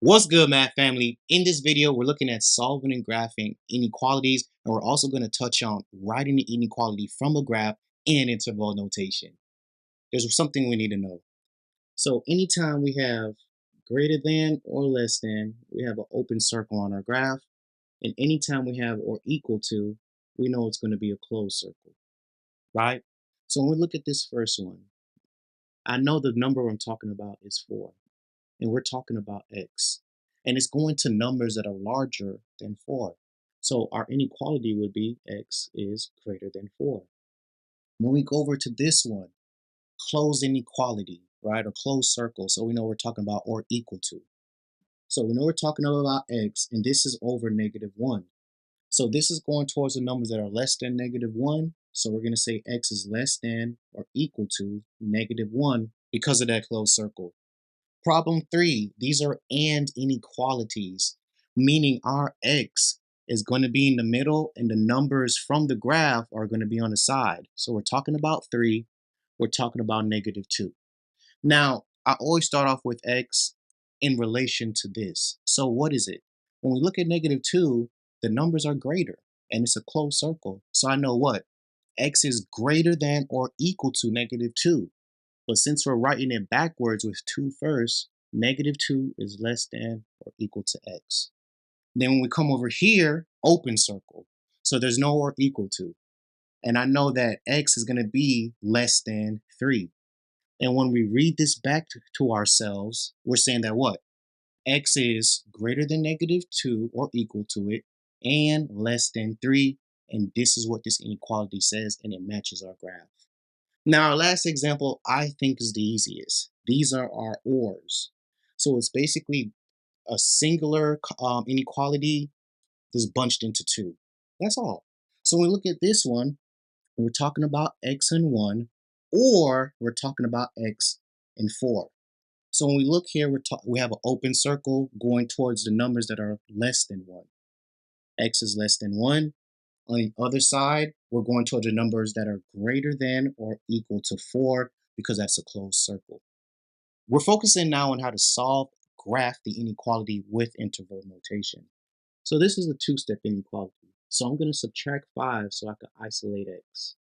What's good, math family? In this video, we're looking at solving and graphing inequalities, and we're also going to touch on writing the inequality from a graph in interval notation. There's something we need to know. So anytime we have greater than or less than, we have an open circle on our graph, and anytime we have or equal to, we know it's going to be a closed circle, right? So when we look at this first one, I know the number I'm talking about is 4. And we're talking about x. And it's going to numbers that are larger than 4. So our inequality would be x is greater than 4. When we go over to this one, closed inequality, right, or closed circle, so we know we're talking about or equal to. So we know we're talking about x, and this is over -1. So this is going towards the numbers that are less than -1. So we're going to say x is less than or equal to -1 because of that closed circle. Problem 3, these are and inequalities, meaning our x is going to be in the middle and the numbers from the graph are going to be on the side. So we're talking about 3, we're talking about -2. Now, I always start off with x in relation to this. So what is it? When we look at -2, the numbers are greater and it's a closed circle. So I know what? X is greater than or equal to -2. But since we're writing it backwards with 2 first, -2 is less than or equal to x. Then when we come over here, open circle. So there's no or equal to. And I know that x is going to be less than 3. And when we read this back to ourselves, we're saying that what? X is greater than -2 or equal to it and less than 3. And this is what this inequality says, and it matches our graph. Now, our last example, I think, is the easiest. These are our ors. So it's basically a singular inequality that's bunched into 2. That's all. So when we look at this one, we're talking about x and 1, or we're talking about x and 4. So when we look here, we have an open circle going towards the numbers that are less than 1. X is less than 1. On the other side, we're going towards the numbers that are greater than or equal to 4 because that's a closed circle. We're focusing now on how to graph the inequality with interval notation. So this is a two-step inequality. So I'm going to subtract 5 so I can isolate x.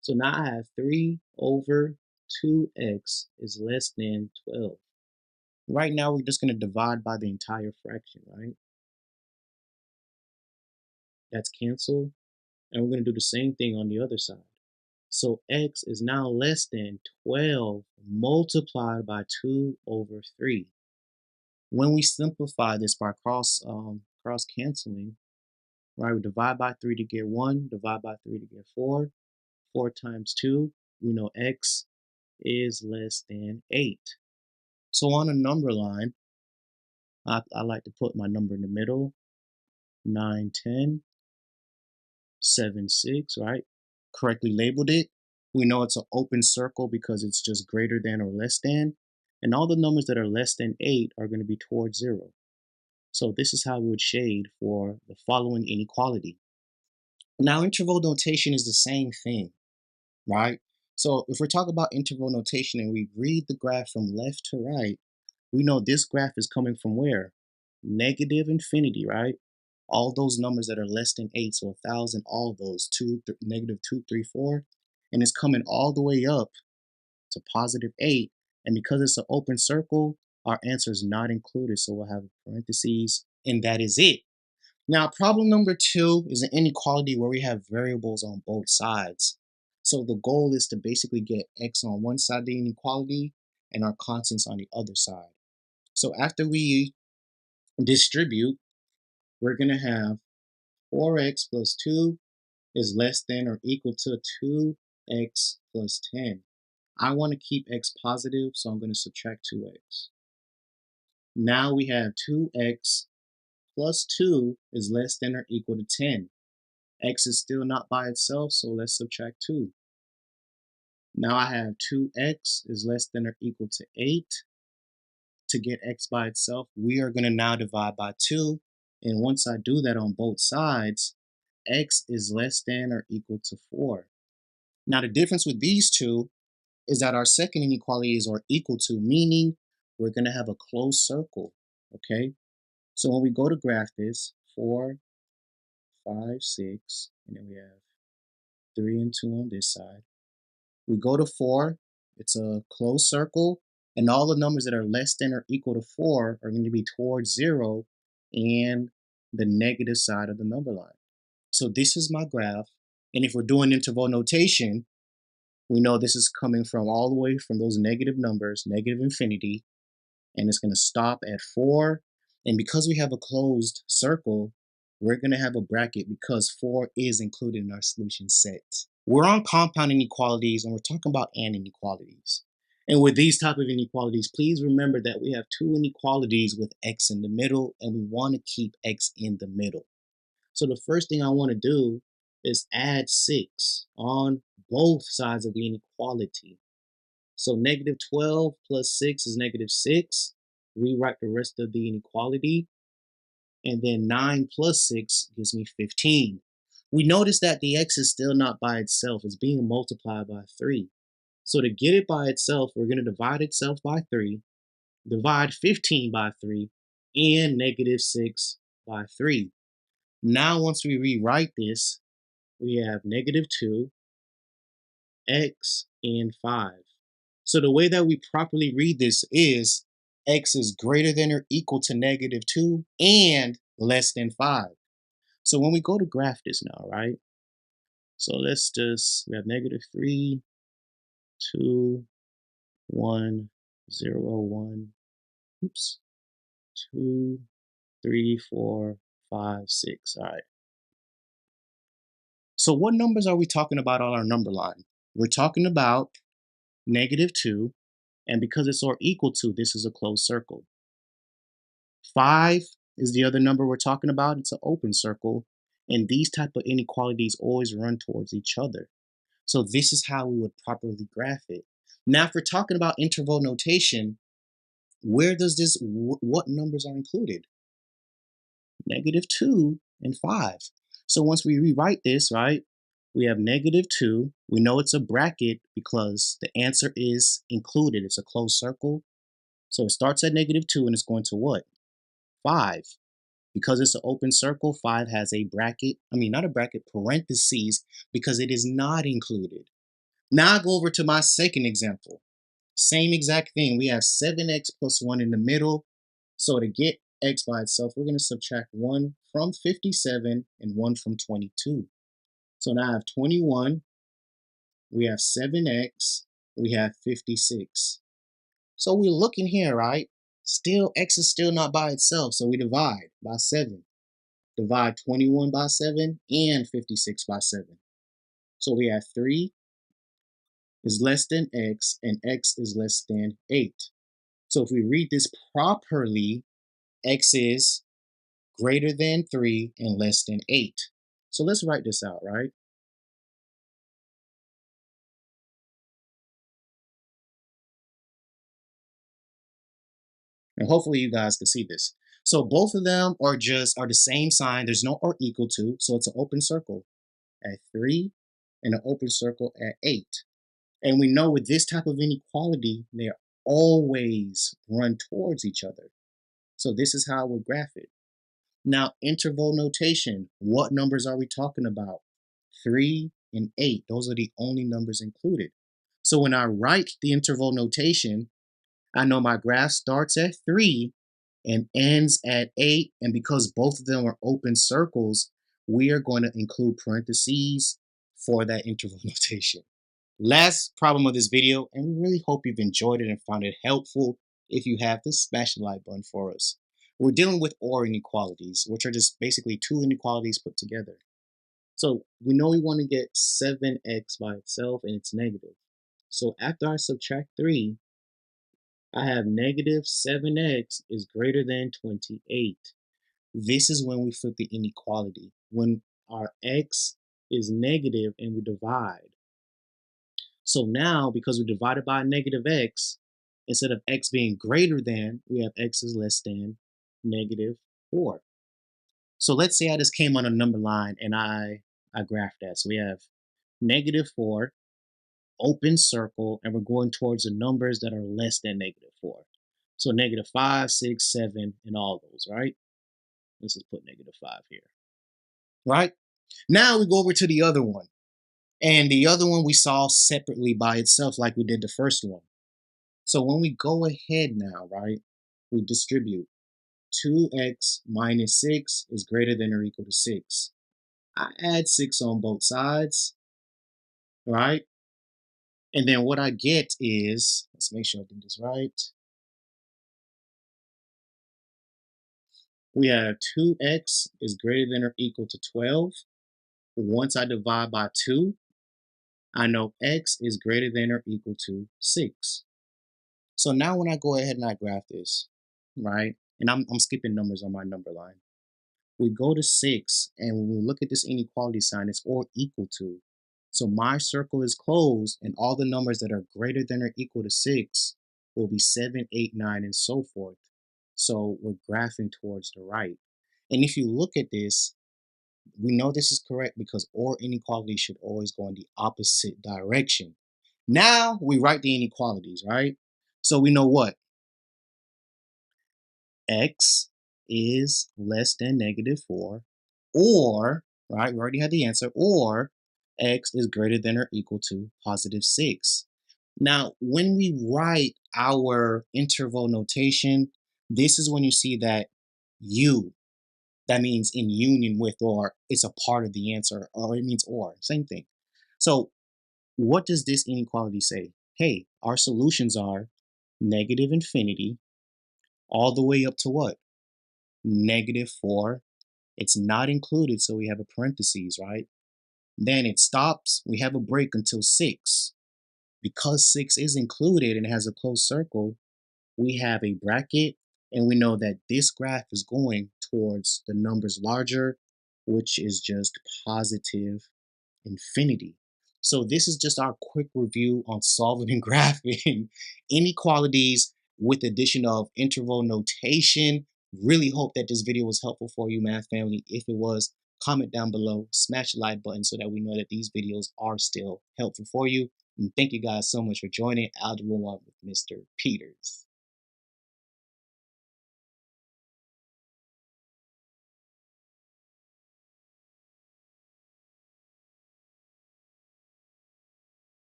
So now I have 3 over 2x is less than 12. Right now, we're just going to divide by the entire fraction, right? That's canceled. And we're going to do the same thing on the other side. So x is now less than 12 multiplied by 2 over 3. When we simplify this by cross canceling, right, we divide by 3 to get 1, divide by 3 to get 4. 4 times 2, we know x is less than 8. So on a number line, I like to put my number in the middle, 9, 10, 7, 6, right? Correctly labeled it. We know it's an open circle because it's just greater than or less than. And all the numbers that are less than 8 are going to be towards 0. So this is how we would shade for the following inequality. Now, interval notation is the same thing, right? So if we're talking about interval notation and we read the graph from left to right, we know this graph is coming from where? Negative infinity, right? All those numbers that are less than 8, so 1,000, all of those, -2, 3, 4, and it's coming all the way up to +8, and because it's an open circle, our answer is not included, so we'll have parentheses, and that is it. Now, problem number 2 is an inequality where we have variables on both sides. So the goal is to basically get x on one side of the inequality and our constants on the other side. So after we distribute, we're going to have 4x plus 2 is less than or equal to 2x plus 10. I want to keep x positive, so I'm going to subtract 2x. Now we have 2x plus 2 is less than or equal to 10. X is still not by itself, so let's subtract 2. Now I have 2x is less than or equal to 8. To get x by itself, we are going to now divide by 2. And once I do that on both sides, x is less than or equal to 4. Now the difference with these two is that our second inequality is or equal to, meaning we're going to have a closed circle, okay? So when we go to graph this, 4, 5, 6, and then we have 3 and 2 on this side. We go to 4, it's a closed circle, and all the numbers that are less than or equal to 4 are going to be towards 0 and the negative side of the number line. So this is my graph, and if we're doing interval notation, we know this is coming from all the way from those negative numbers, negative infinity, and it's going to stop at 4. And because we have a closed circle, we're going to have a bracket because 4 is included in our solution set. We're on compound inequalities and we're talking about and inequalities. And with these type of inequalities, please remember that we have two inequalities with x in the middle and we want to keep x in the middle. So the first thing I want to do is add 6 on both sides of the inequality. So negative 12 plus 6 is negative 6. Rewrite the rest of the inequality. And then 9 plus 6 gives me 15. We notice that the x is still not by itself. It's being multiplied by 3. So to get it by itself, we're going to divide itself by 3, divide 15 by 3, and negative 6 by 3. Now once we rewrite this, we have negative 2, x, and 5. So the way that we properly read this is x is greater than or equal to negative 2 and less than 5. So when we go to graph this now, right? So we have negative 3, 2, 1, 0, 1, oops, 2, 3, 4, 5, 6. All right. So what numbers are we talking about on our number line? We're talking about negative 2, and because it's or equal to, this is a closed circle. 5 is the other number we're talking about. It's an open circle, and these type of inequalities always run towards each other. So this is how we would properly graph it. Now, if we're talking about interval notation, where does this, what numbers are included? Negative 2 and 5. So once we rewrite this, right, we have negative 2. We know it's a bracket because the answer is included. It's a closed circle. So it starts at negative 2 and it's going to what? 5. Because it's an open circle, 5 has a bracket. I mean, not a bracket, parentheses, because it is not included. Now I go over to my second example. Same exact thing. We have 7x plus 1 in the middle. So to get x by itself, we're going to subtract 1 from 57 and 1 from 22. So now I have 21. We have 7x. We have 56. So we're looking here, right? Still, x is still not by itself. So we divide by 7. Divide 21 by 7 and 56 by 7. So we have 3 is less than x and x is less than 8. So if we read this properly, x is greater than 3 and less than 8. So let's write this out, right? And hopefully you guys can see this. So both of them are the same sign. There's no or equal to, so it's an open circle at 3 and an open circle at 8. And we know with this type of inequality, they always run towards each other. So this is how we'll graph it. Now, interval notation, what numbers are we talking about? 3 and 8, those are the only numbers included. So when I write the interval notation, I know my graph starts at 3 and ends at 8. And because both of them are open circles, we are going to include parentheses for that interval notation. Last problem of this video, and we really hope you've enjoyed it and found it helpful. If you have, just smash the like button for us. We're dealing with OR inequalities, which are just basically two inequalities put together. So we know we want to get 7x by itself and it's negative. So after I subtract 3, I have negative 7x is greater than 28. This is when we flip the inequality. When our x is negative and we divide. So now, because we divided by a negative x, instead of x being greater than, we have x is less than negative 4. So let's say I just came on a number line and I graphed that. So we have negative 4, open circle, and we're going towards the numbers that are less than negative 4. So -5, 6, 7, and all those, right? Let's just put -5 here, right? Now we go over to the other one. And the other one we solve separately by itself like we did the first one. So when we go ahead now, right, we distribute 2x minus 6 is greater than or equal to 6. I add 6 on both sides, right? And then what I get is, let's make sure I did this right. We have 2x is greater than or equal to 12. Once I divide by 2, I know x is greater than or equal to 6. So now when I go ahead and I graph this, right, and I'm skipping numbers on my number line. We go to 6, and when we look at this inequality sign, it's or equal to. So my circle is closed, and all the numbers that are greater than or equal to 6 will be 7, 8, 9, and so forth. So we're graphing towards the right. And if you look at this, we know this is correct because or inequality should always go in the opposite direction. Now we write the inequalities, right? So we know what? X is less than -4, or, right, we already had the answer, or x is greater than or equal to +6. Now, when we write our interval notation, this is when you see that u, that means in union with, or it's a part of the answer, or it means or, same thing. So what does this inequality say? Hey, our solutions are negative infinity all the way up to what? -4. It's not included, so we have a parentheses, right? Then it stops. We have a break until 6. Because 6 is included and has a closed circle, we have a bracket, and we know that this graph is going towards the numbers larger, which is just positive infinity. So this is just our quick review on solving and graphing inequalities with addition of interval notation. Really hope that this video was helpful for you, math family. If it was, comment down below, smash the like button so that we know that these videos are still helpful for you. And thank you guys so much for joining Algebra 1 with Mr. Peters.